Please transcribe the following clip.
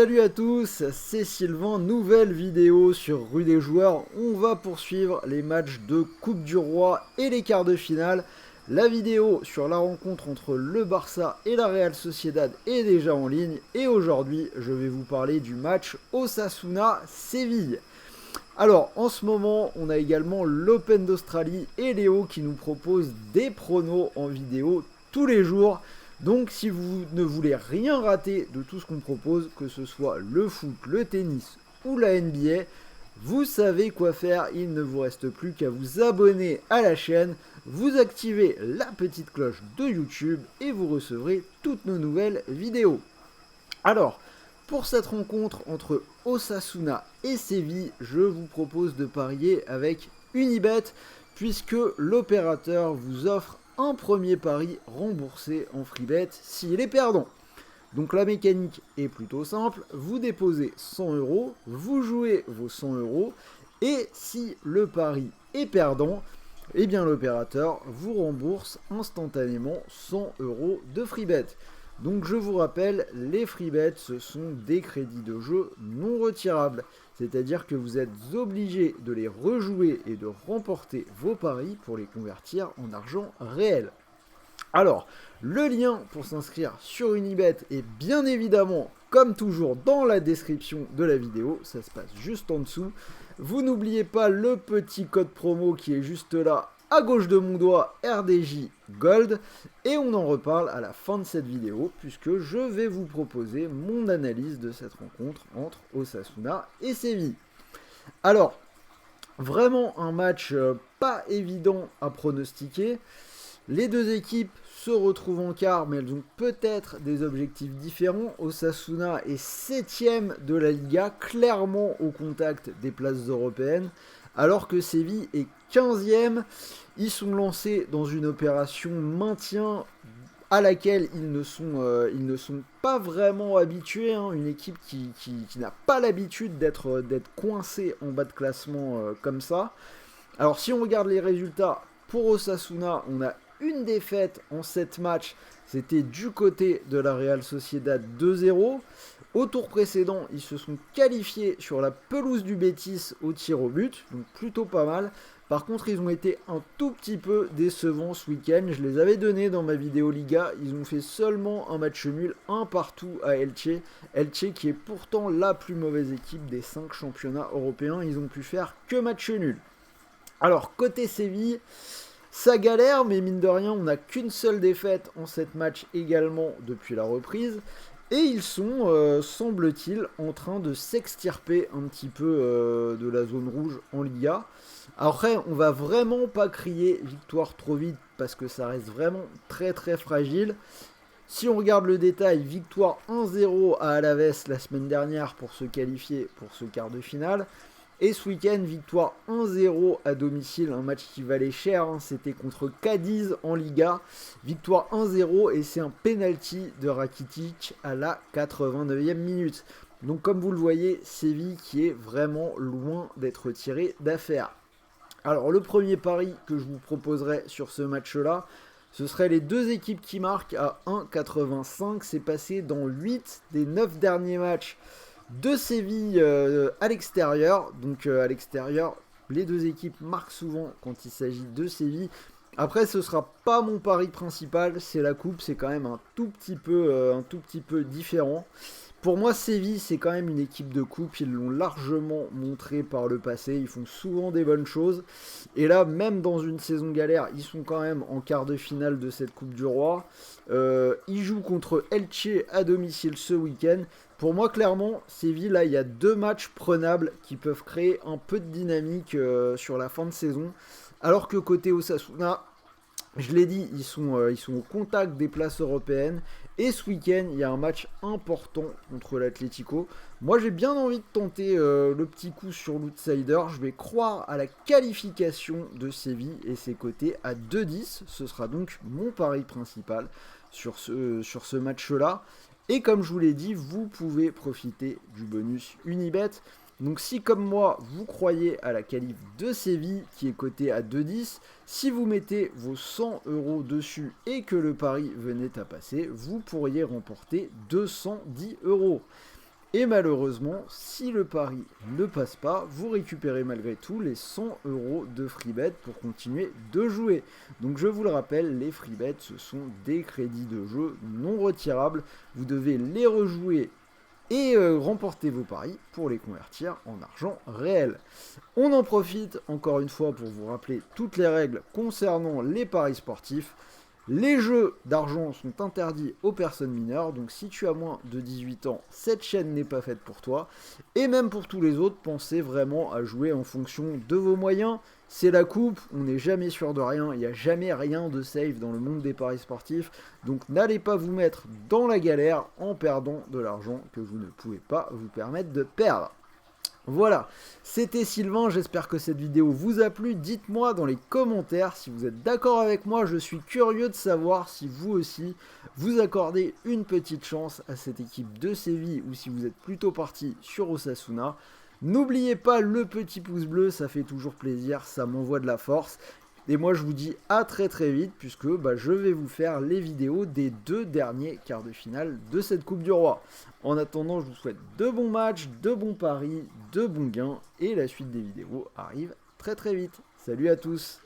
Salut à tous, c'est Sylvain, nouvelle vidéo sur Rue des Joueurs. On va poursuivre les matchs de Coupe du Roi et les quarts de finale. La vidéo sur la rencontre entre le Barça et la Real Sociedad est déjà en ligne. Et aujourd'hui, je vais vous parler du match Osasuna-Séville. Alors, en ce moment, on a également l'Open d'Australie et Léo qui nous propose des pronos en vidéo tous les jours. Donc, si vous ne voulez rien rater de tout ce qu'on propose, que ce soit le foot, le tennis ou la NBA, vous savez quoi faire. Il ne vous reste plus qu'à vous abonner à la chaîne, vous activez la petite cloche de YouTube et vous recevrez toutes nos nouvelles vidéos. Alors, pour cette rencontre entre Osasuna et Séville, je vous propose de parier avec Unibet, puisque l'opérateur vous offre un premier pari remboursé en freebet s'il est perdant. Donc la mécanique est plutôt simple, vous déposez 100 €, vous jouez vos 100 €, et si le pari est perdant, eh bien l'opérateur vous rembourse instantanément 100 € de freebet. Donc je vous rappelle, les freebets, ce sont des crédits de jeu non retirables. C'est-à-dire que vous êtes obligé de les rejouer et de remporter vos paris pour les convertir en argent réel. Alors, le lien pour s'inscrire sur Unibet est bien évidemment, comme toujours, dans la description de la vidéo. Ça se passe juste en dessous. Vous n'oubliez pas le petit code promo qui est juste là, à gauche de mon doigt, RDJ Gold. Et on en reparle à la fin de cette vidéo, puisque je vais vous proposer mon analyse de cette rencontre entre Osasuna et Séville. Alors, vraiment un match pas évident à pronostiquer. Les deux équipes se retrouvent en quart, mais elles ont peut-être des objectifs différents. Osasuna est 7ème de la Liga, clairement au contact des places européennes, alors que Séville est 15ème. Ils sont lancés dans une opération maintien à laquelle ils ne sont pas vraiment habitués. Une équipe qui n'a pas l'habitude d'être coincée en bas de classement comme ça. Alors si on regarde les résultats, pour Osasuna, on a une défaite en 7 matchs, c'était du côté de la Real Sociedad 2-0. Au tour précédent, ils se sont qualifiés sur la pelouse du Betis au tir au but, donc plutôt pas mal. Par contre, ils ont été un tout petit peu décevants ce week-end. Je les avais donnés dans ma vidéo Liga. Ils ont fait seulement un match nul, un partout à Elche. Elche qui est pourtant la plus mauvaise équipe des 5 championnats européens. Ils ont pu faire que match nul. Alors, côté Séville, ça galère, mais mine de rien, on n'a qu'une seule défaite en 7 matchs également depuis la reprise. Et ils sont, semble-t-il, en train de s'extirper un petit peu de la zone rouge en Liga. Après, on va vraiment pas crier victoire trop vite parce que ça reste vraiment très très fragile. Si on regarde le détail, victoire 1-0 à Alaves la semaine dernière pour se qualifier pour ce quart de finale. Et ce week-end, victoire 1-0 à domicile, un match qui valait cher, c'était contre Cadiz en Liga. Victoire 1-0 et c'est un penalty de Rakitic à la 89e minute. Donc comme vous le voyez, Séville qui est vraiment loin d'être tiré d'affaire. Alors le premier pari que je vous proposerai sur ce match-là, ce serait les deux équipes qui marquent à 1,85. C'est passé dans 8 des 9 derniers matchs de Séville à l'extérieur. Donc à l'extérieur, les deux équipes marquent souvent quand il s'agit de Séville. Après, ce ne sera pas mon pari principal, c'est la coupe, c'est quand même un tout petit peu différent. Pour moi, Séville, c'est quand même une équipe de coupe, ils l'ont largement montré par le passé, ils font souvent des bonnes choses. Et là, même dans une saison galère, ils sont quand même en quart de finale de cette Coupe du Roi. Ils jouent contre Elche à domicile ce week-end. Pour moi, clairement, Séville, là, il y a 2 matchs prenables qui peuvent créer un peu de dynamique sur la fin de saison. Alors que côté Osasuna, je l'ai dit, ils sont au contact des places européennes. Et ce week-end, il y a un match important contre l'Atlético. Moi, j'ai bien envie de tenter le petit coup sur l'outsider. Je vais croire à la qualification de Séville et ses cotés à 2,10. Ce sera donc mon pari principal sur ce match-là. Et comme je vous l'ai dit, vous pouvez profiter du bonus Unibet. Donc si comme moi, vous croyez à la qualif de Séville qui est coté à 2,10, si vous mettez vos 100 € dessus et que le pari venait à passer, vous pourriez remporter 210 €. Et malheureusement, si le pari ne passe pas, vous récupérez malgré tout les 100 € de free bet pour continuer de jouer. Donc je vous le rappelle, les free bets, ce sont des crédits de jeu non retirables. Vous devez les rejouer et remporter vos paris pour les convertir en argent réel. On en profite encore une fois pour vous rappeler toutes les règles concernant les paris sportifs. Les jeux d'argent sont interdits aux personnes mineures, donc si tu as moins de 18 ans, cette chaîne n'est pas faite pour toi. Et même pour tous les autres, pensez vraiment à jouer en fonction de vos moyens. C'est la coupe, on n'est jamais sûr de rien, il n'y a jamais rien de safe dans le monde des paris sportifs. Donc n'allez pas vous mettre dans la galère en perdant de l'argent que vous ne pouvez pas vous permettre de perdre. Voilà, c'était Sylvain, j'espère que cette vidéo vous a plu, dites-moi dans les commentaires si vous êtes d'accord avec moi, je suis curieux de savoir si vous aussi vous accordez une petite chance à cette équipe de Séville ou si vous êtes plutôt parti sur Osasuna. N'oubliez pas le petit pouce bleu, ça fait toujours plaisir, ça m'envoie de la force. Et moi je vous dis à très vite puisque je vais vous faire les vidéos des 2 derniers quarts de finale de cette Coupe du Roi. En attendant, je vous souhaite de bons matchs, de bons paris, de bons gains et la suite des vidéos arrive très vite. Salut à tous!